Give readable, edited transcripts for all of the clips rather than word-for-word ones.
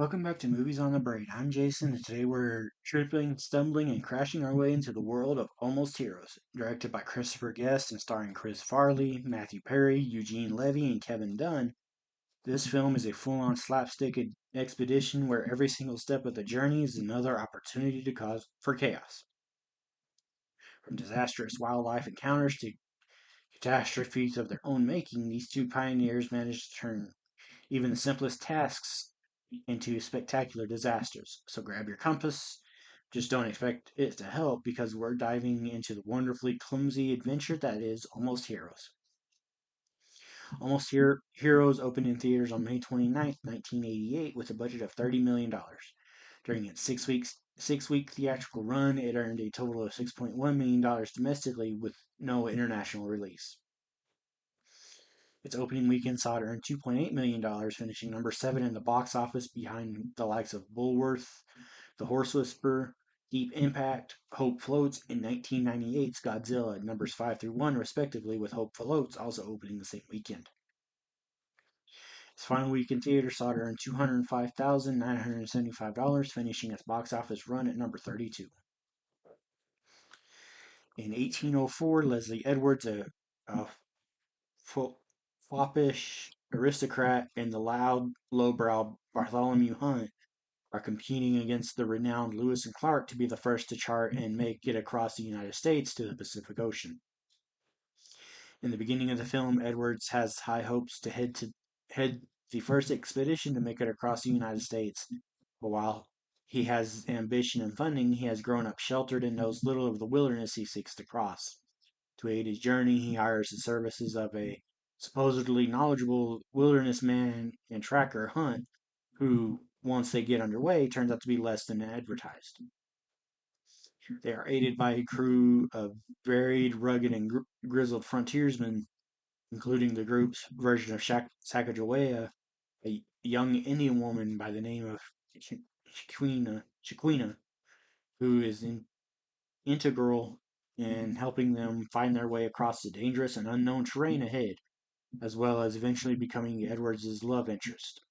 Welcome back to Movies on the Brain. I'm Jason, and today we're tripping, stumbling, and crashing our way into the world of Almost Heroes. Directed by Christopher Guest and starring Chris Farley, Matthew Perry, Eugene Levy, and Kevin Dunn, this film is a full on slapstick expedition where every single step of the journey is another opportunity to cause for chaos. From disastrous wildlife encounters to catastrophes of their own making, these two pioneers managed to turn even the simplest tasks into spectacular disasters. So grab your compass. Just don't expect it to help because we're diving into the wonderfully clumsy adventure that is Almost Heroes. Heroes opened in theaters on May 29th, 1988 with a budget of $30 million. During its six-week theatrical run, it earned a total of $6.1 million domestically with no international release. Its opening weekend saw it earn $2.8 million, finishing number 7 in the box office behind the likes of Bulworth, The Horse Whisperer, Deep Impact, Hope Floats, and 1998's Godzilla, numbers 5 through 1, respectively, with Hope Floats also opening the same weekend. Its final week in theaters saw it earn $205,975, finishing its box office run at number 32. In 1804, Leslie Edwards, a foppish aristocrat, and the loud, lowbrow Bartholomew Hunt are competing against the renowned Lewis and Clark to be the first to chart and make it across the United States to the Pacific Ocean. In the beginning of the film, Edwards has high hopes to head the first expedition to make it across the United States. But while he has ambition and funding, he has grown up sheltered and knows little of the wilderness he seeks to cross. To aid his journey, he hires the services of a supposedly knowledgeable wilderness man and tracker, Hunt, who, once they get underway, turns out to be less than advertised. They are aided by a crew of varied, rugged, and grizzled frontiersmen, including the group's version of Sacagawea, a young Indian woman by the name of Chiquina, who is integral in helping them find their way across the dangerous and unknown terrain ahead, as well as eventually becoming Edwards' love interest.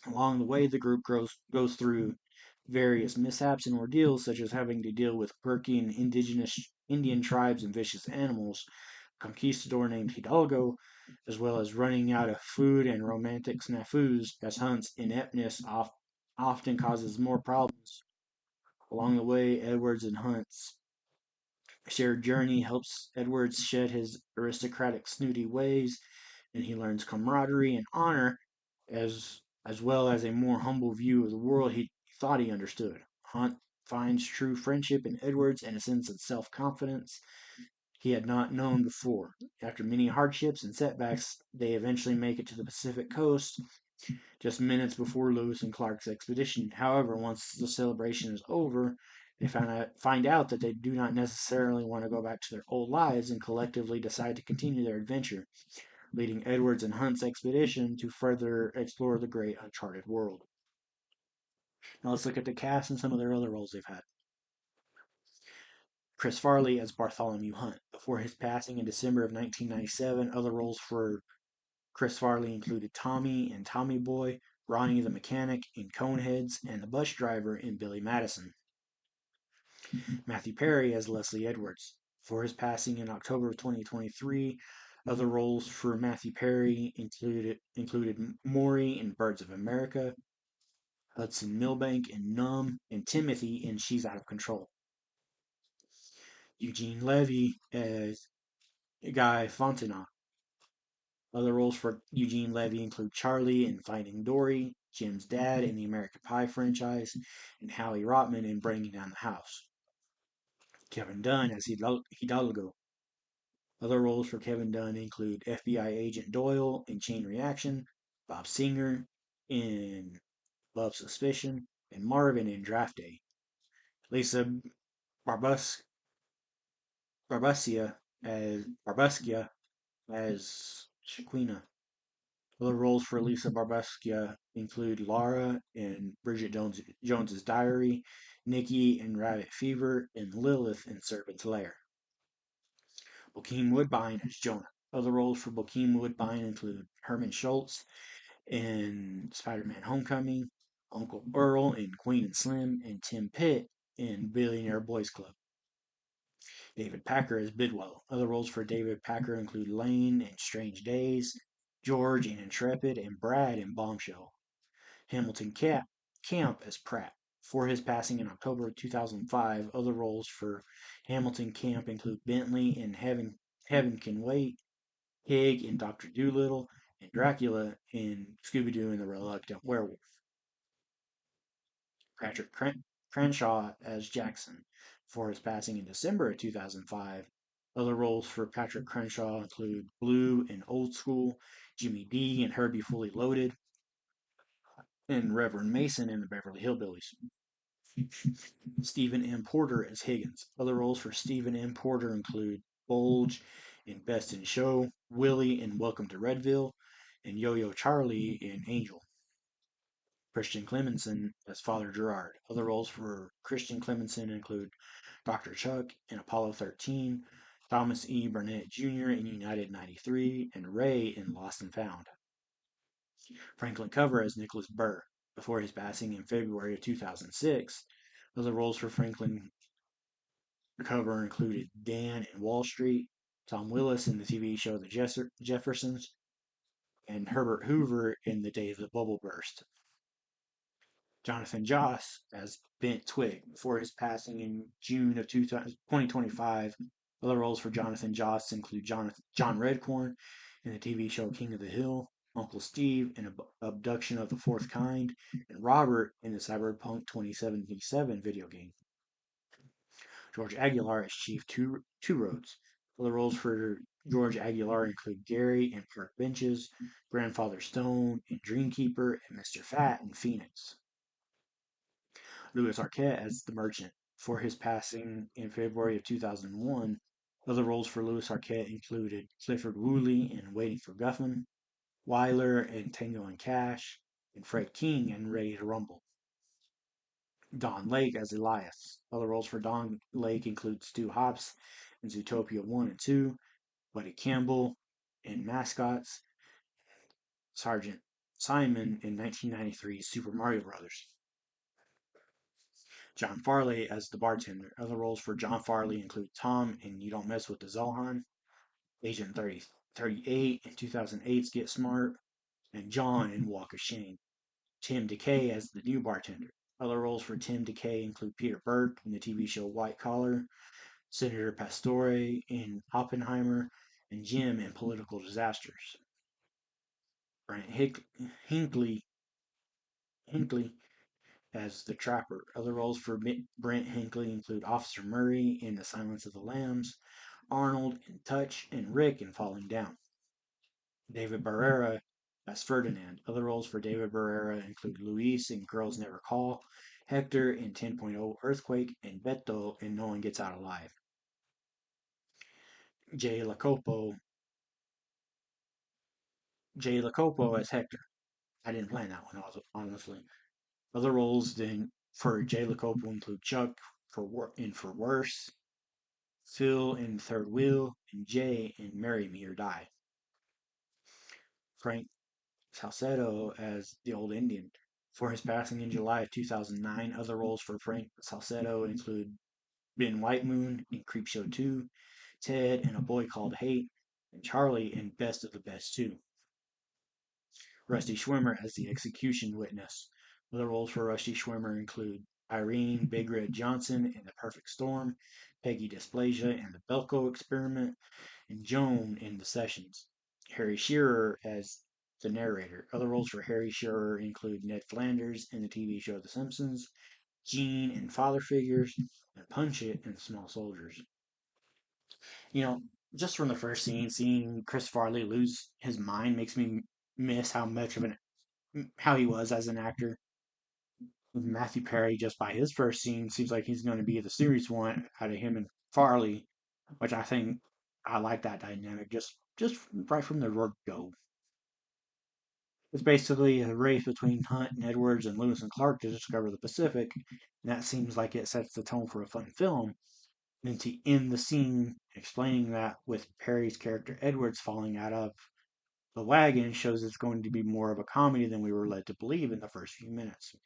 Along the way, the group goes through various mishaps and ordeals, such as having to deal with quirky and indigenous Indian tribes and vicious animals, a conquistador named Hidalgo, as well as running out of food and romantic snafus, as Hunt's ineptness often causes more problems. Along the way, Edwards and Hunt's shared journey helps Edwards shed his aristocratic, snooty ways, and he learns camaraderie and honor, as well as a more humble view of the world he thought he understood. Hunt finds true friendship in Edwards and a sense of self-confidence he had not known before. After many hardships and setbacks, they eventually make it to the Pacific coast, just minutes before Lewis and Clark's expedition. However, once the celebration is over, they find out that they do not necessarily want to go back to their old lives and collectively decide to continue their adventure, leading Edwards and Hunt's expedition to further explore the great uncharted world. Now let's look at the cast and some of their other roles they've had. Chris Farley as Bartholomew Hunt. Before his passing in December of 1997, other roles for Chris Farley included Tommy and Tommy Boy, Ronnie the Mechanic in Coneheads, and the bus driver in Billy Madison. Matthew Perry as Leslie Edwards. For his passing in October of 2023, other roles for Matthew Perry included Maury in Birds of America, Hudson Milbank in Numb, and Timothy in She's Out of Control. Eugene Levy as Guy Fontenot. Other roles for Eugene Levy include Charlie in Finding Dory, Jim's dad in the American Pie franchise, and Howie Rotman in Bringing Down the House. Kevin Dunn as Hidalgo. Other roles for Kevin Dunn include FBI agent Doyle in Chain Reaction, Bob Singer in Love Suspicion, and Marvin in Draft Day. Lisa Barbus- Barbuscia as Shaquina. Other roles for Lisa Barbuscia include Laura in Bridget Jones's Diary, Nikki in Rabbit Fever, and Lilith in Serpent's Lair. Bokeem Woodbine as Jonah. Other roles for Bokeem Woodbine include Herman Schultz in Spider-Man Homecoming, Uncle Earl in Queen and Slim, and Tim Pitt in Billionaire Boys Club. David Packer as Bidwell. Other roles for David Packer include Lane in Strange Days, George in Intrepid, and Brad in Bombshell. Hamilton Camp as Pratt. For his passing in October 2005, other roles for Hamilton Camp include Bentley in Heaven Can Wait, Hig in Doctor Dolittle, and Dracula in Scooby Doo and the Reluctant Werewolf. Patrick Crenshaw as Jackson. For his passing in December of 2005, other roles for Patrick Crenshaw include Blue in Old School, Jimmy D in Herbie Fully Loaded, and Reverend Mason in the Beverly Hillbillies. Stephen M. Porter as Higgins. Other roles for Stephen M. Porter include Bulge in Best in Show, Willie in Welcome to Redville, and Yo-Yo Charlie in Angel. Christian Clemenson as Father Gerard. Other roles for Christian Clemenson include Dr. Chuck in Apollo 13, Thomas E. Burnett Jr. in United 93, and Ray in Lost and Found. Franklin Cover as Nicholas Burr. Before his passing in February of 2006, other roles for Franklin Cover included Dan in Wall Street, Tom Willis in the TV show The Jeffersons, and Herbert Hoover in The Day of the Bubble Burst. Jonathan Joss as Bent Twig. Before his passing in June of 2025, other roles for Jonathan Joss include John Redcorn in the TV show King of the Hill, Uncle Steve in Abduction of the Fourth Kind, and Robert in the Cyberpunk 2077 video game. George Aguilar as Chief Two Roads. Other roles for George Aguilar include Gary in Park Benches, Grandfather Stone in Dreamkeeper, and Mr. Fat in Phoenix. Louis Arquette as the Merchant. For his passing in February of 2001, other roles for Louis Arquette included Clifford Woolley in Waiting for Guffman, Wyler in Tango and Cash, and Fred King in Ready to Rumble. Don Lake as Elias. Other roles for Don Lake include Stu Hops in Zootopia 1 and 2, Buddy Campbell in Mascots, Sergeant Simon in 1993's Super Mario Bros. John Farley as the bartender. Other roles for John Farley include Tom in You Don't Mess with the Zohan, Agent 38 in 2008's Get Smart, and John in Walk of Shame. Tim DeKay as the new bartender. Other roles for Tim DeKay include Peter Burke in the TV show White Collar, Senator Pastore in Oppenheimer, and Jim in Political Disasters. Brent Hinckley as the Trapper. Other roles for Brent Hinckley include Officer Murray in The Silence of the Lambs, Arnold in Touch, and Rick in Falling Down. David Barrera as Ferdinand. Other roles for David Barrera include Luis in Girls Never Call, Hector in 10.0 Earthquake, and Beto in No One Gets Out Alive. Jay Lacopo as Hector. I didn't plan that one, honestly. Other roles then for Jay Lacopo include Chuck for Worse, Phil in Third Wheel, and Jay in Marry Me or Die. Frank Salcedo as the Old Indian. For his passing in July of 2009, other roles for Frank Salcedo include Ben Whitemoon in Creepshow 2, Ted in A Boy Called Hate, and Charlie in Best of the Best 2. Rusty Schwimmer as the execution witness. Other roles for Rusty Schwimmer include Irene Big Red Johnson in The Perfect Storm, Peggy Dysplasia in The Belko Experiment, and Joan in The Sessions. Harry Shearer as the narrator. Other roles for Harry Shearer include Ned Flanders in the TV show The Simpsons, Gene in Father Figures, and Punch It in Small Soldiers. You know, just from the first scene, seeing Chris Farley lose his mind makes me miss how he was as an actor. Matthew Perry, just by his first scene, seems like he's going to be the serious one out of him and Farley, which I think I like that dynamic just right from the word go. It's basically a race between Hunt and Edwards and Lewis and Clark to discover the Pacific, and that seems like it sets the tone for a fun film. And to end the scene explaining that with Perry's character Edwards falling out of the wagon shows it's going to be more of a comedy than we were led to believe in the first few minutes.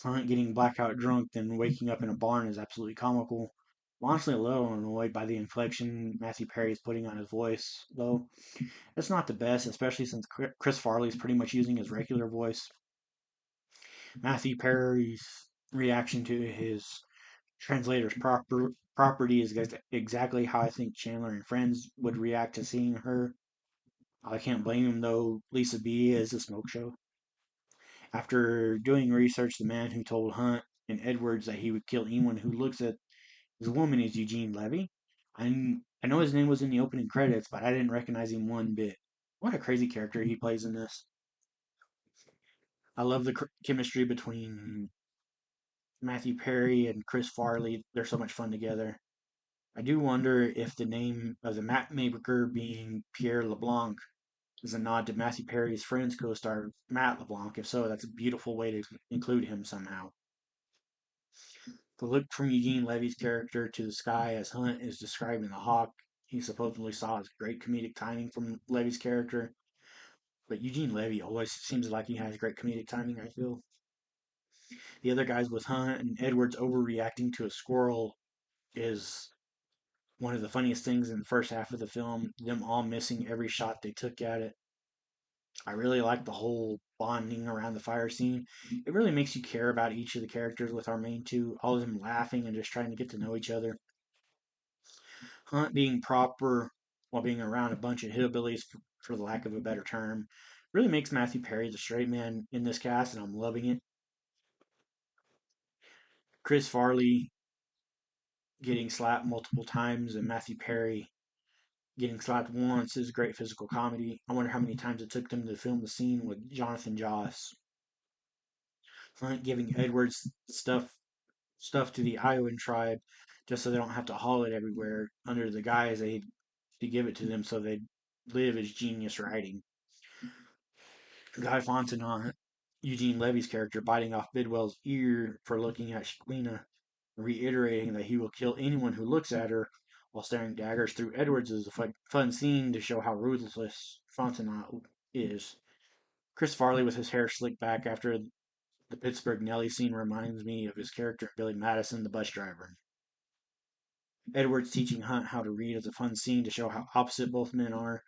Hunt getting blackout drunk, then waking up in a barn is absolutely comical. I'm honestly a little annoyed by the inflection Matthew Perry is putting on his voice, though. It's not the best, especially since Chris Farley is pretty much using his regular voice. Matthew Perry's reaction to his translator's property is exactly how I think Chandler and friends would react to seeing her. I can't blame him, though. Lisa B is a smoke show. After doing research, the man who told Hunt and Edwards that he would kill anyone who looks at his woman is Eugene Levy. I know his name was in the opening credits, but I didn't recognize him one bit. What a crazy character he plays in this. I love the chemistry between Matthew Perry and Chris Farley. They're so much fun together. I do wonder if the name of the map maker being Pierre LeBlanc is a nod to Matthew Perry's Friends co-star Matt LeBlanc. If so, that's a beautiful way to include him somehow. The look from Eugene Levy's character to the sky as Hunt is describing the hawk he supposedly saw as great comedic timing from Levy's character. But Eugene Levy always seems like he has great comedic timing, I feel. The other guys with Hunt and Edwards overreacting to a squirrel is one of the funniest things in the first half of the film, them all missing every shot they took at it. I really like the whole bonding around the fire scene. It really makes you care about each of the characters with our main two, all of them laughing and just trying to get to know each other. Hunt being proper while being around a bunch of hillbillies, for the lack of a better term, really makes Matthew Perry the straight man in this cast, and I'm loving it. Chris Farley getting slapped multiple times and Matthew Perry getting slapped once is great physical comedy. I wonder how many times it took them to film the scene with Jonathan Joss. Hunt giving Edwards stuff to the Iowan tribe just so they don't have to haul it everywhere under the guise they to give it to them so they'd live as genius writing. Guy Fontaine, Eugene Levy's character, biting off Bidwell's ear for looking at Shaquina, reiterating that he will kill anyone who looks at her while staring daggers through Edwards is a fun scene to show how ruthless Fontaine is. Chris Farley with his hair slicked back after the Pittsburgh Nellie scene reminds me of his character in Billy Madison, the bus driver. Edwards teaching Hunt how to read is a fun scene to show how opposite both men are,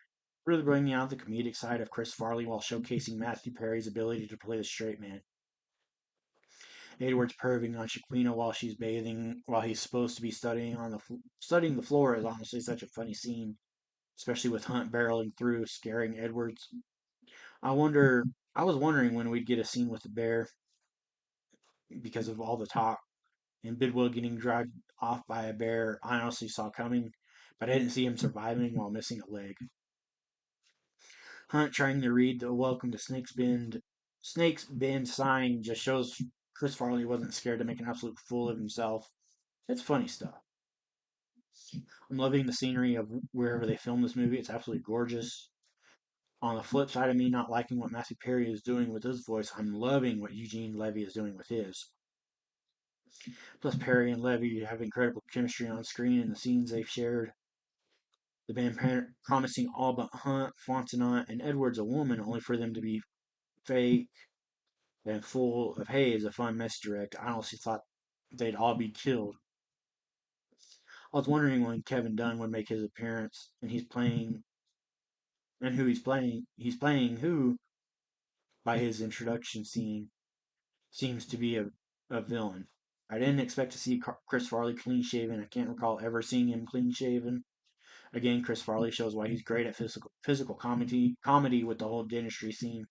really bringing out the comedic side of Chris Farley while showcasing Matthew Perry's ability to play the straight man. Edwards perving on Shaquina while she's bathing, while he's supposed to be studying the floor is honestly such a funny scene, especially with Hunt barreling through, scaring Edwards. I wonder. I was wondering when we'd get a scene with the bear because of all the talk and Bidwell getting dragged off by a bear. I honestly saw coming, but I didn't see him surviving while missing a leg. Hunt trying to read the "Welcome to Snakes Bend" sign just shows Chris Farley wasn't scared to make an absolute fool of himself. It's funny stuff. I'm loving the scenery of wherever they film this movie. It's absolutely gorgeous. On the flip side of me not liking what Matthew Perry is doing with his voice, I'm loving what Eugene Levy is doing with his. Plus, Perry and Levy have incredible chemistry on screen in the scenes they've shared. The band promising all but Hunt, Fontenot, and Edwards a woman, only for them to be fake and full of hay is a fun misdirect. I honestly thought they'd all be killed. I was wondering when Kevin Dunn would make his appearance, and who he's playing. He's playing who by his introduction scene seems to be a villain. I didn't expect to see Chris Farley clean shaven. I can't recall ever seeing him clean shaven. Again, Chris Farley shows why he's great at physical comedy with the whole dentistry scene.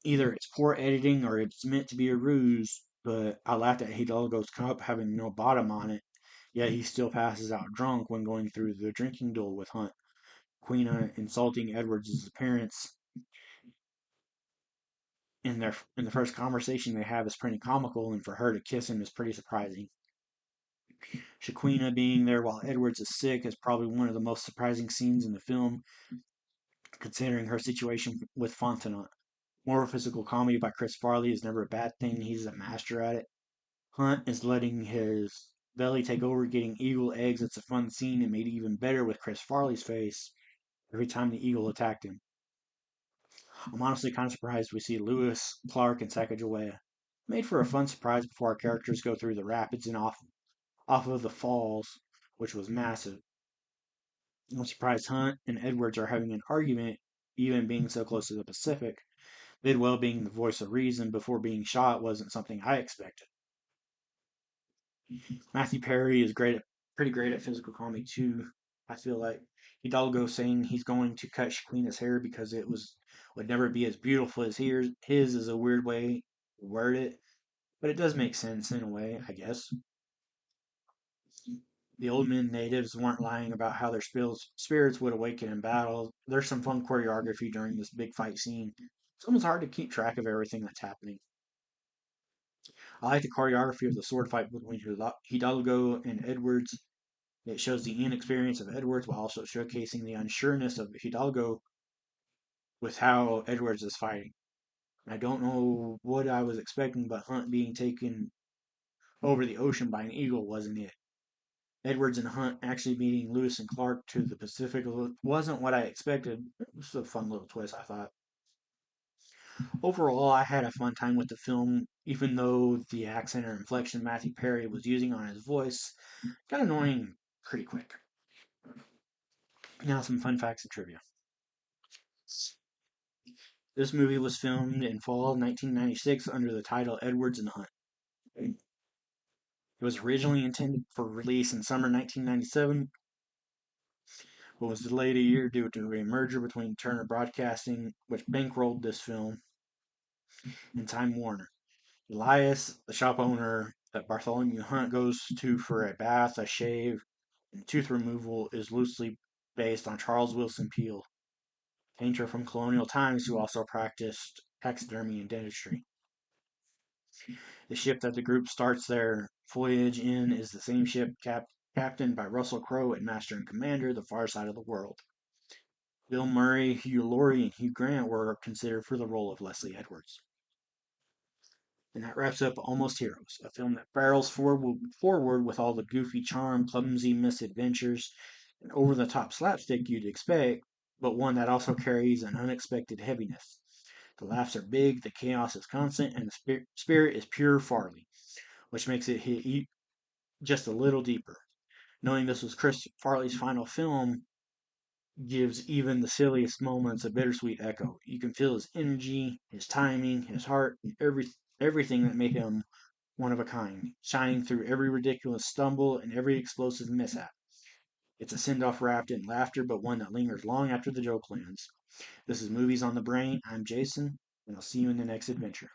Either it's poor editing or it's meant to be a ruse, but I laughed at Hidalgo's cup having no bottom on it, yet he still passes out drunk when going through the drinking duel with Hunt. Quina insulting Edwards' appearance in the first conversation they have is pretty comical, and for her to kiss him is pretty surprising. Shaquina being there while Edwards is sick is probably one of the most surprising scenes in the film, considering her situation with Fontenot. More physical comedy by Chris Farley is never a bad thing. He's a master at it. Hunt is letting his belly take over, getting eagle eggs. It's a fun scene and made even better with Chris Farley's face every time the eagle attacked him. I'm honestly kind of surprised we see Lewis, Clark, and Sacagawea. Made for a fun surprise before our characters go through the rapids and off of the falls, which was massive. I'm surprised Hunt and Edwards are having an argument, even being so close to the Pacific. Bidwell being the voice of reason before being shot wasn't something I expected. Matthew Perry is pretty great at physical comedy too. I feel like Hidalgo saying he's going to cut Shaquina's hair because would never be as beautiful as his is a weird way to word it, but it does make sense in a way, I guess. The old men natives weren't lying about how their spirits would awaken in battle. There's some fun choreography during this big fight scene. It's almost hard to keep track of everything that's happening. I like the choreography of the sword fight between Hidalgo and Edwards. It shows the inexperience of Edwards while also showcasing the unsureness of Hidalgo with how Edwards is fighting. I don't know what I was expecting, but Hunt being taken over the ocean by an eagle wasn't it. Edwards and Hunt actually meeting Lewis and Clark to the Pacific wasn't what I expected. It was a fun little twist, I thought. Overall, I had a fun time with the film, even though the accent or inflection Matthew Perry was using on his voice got annoying pretty quick. Now, some fun facts and trivia. This movie was filmed in fall 1996 under the title Edwards and Hunt. It was originally intended for release in summer 1997, but was delayed a year due to a merger between Turner Broadcasting, which bankrolled this film, and Time Warner. Elias, the shop owner that Bartholomew Hunt goes to for a bath, a shave, and tooth removal, is loosely based on Charles Wilson Peel, painter from colonial times who also practiced taxidermy and dentistry. The ship that the group starts their voyage in is the same ship captained by Russell Crowe and Master and Commander, The Far Side of the World. Bill Murray, Hugh Laurie, and Hugh Grant were considered for the role of Leslie Edwards. And that wraps up Almost Heroes, a film that barrels forward with all the goofy charm, clumsy misadventures, and over the top slapstick you'd expect, but one that also carries an unexpected heaviness. The laughs are big, the chaos is constant, and the spirit is pure Farley, which makes it hit just a little deeper. Knowing this was Chris Farley's final film gives even the silliest moments a bittersweet echo. You can feel his energy, his timing, his heart, everything that made him one of a kind, shining through every ridiculous stumble and every explosive mishap. It's a send off wrapped in laughter, but one that lingers long after the joke lands. This is Movies on the Brain. I'm Jason, and I'll see you in the next adventure.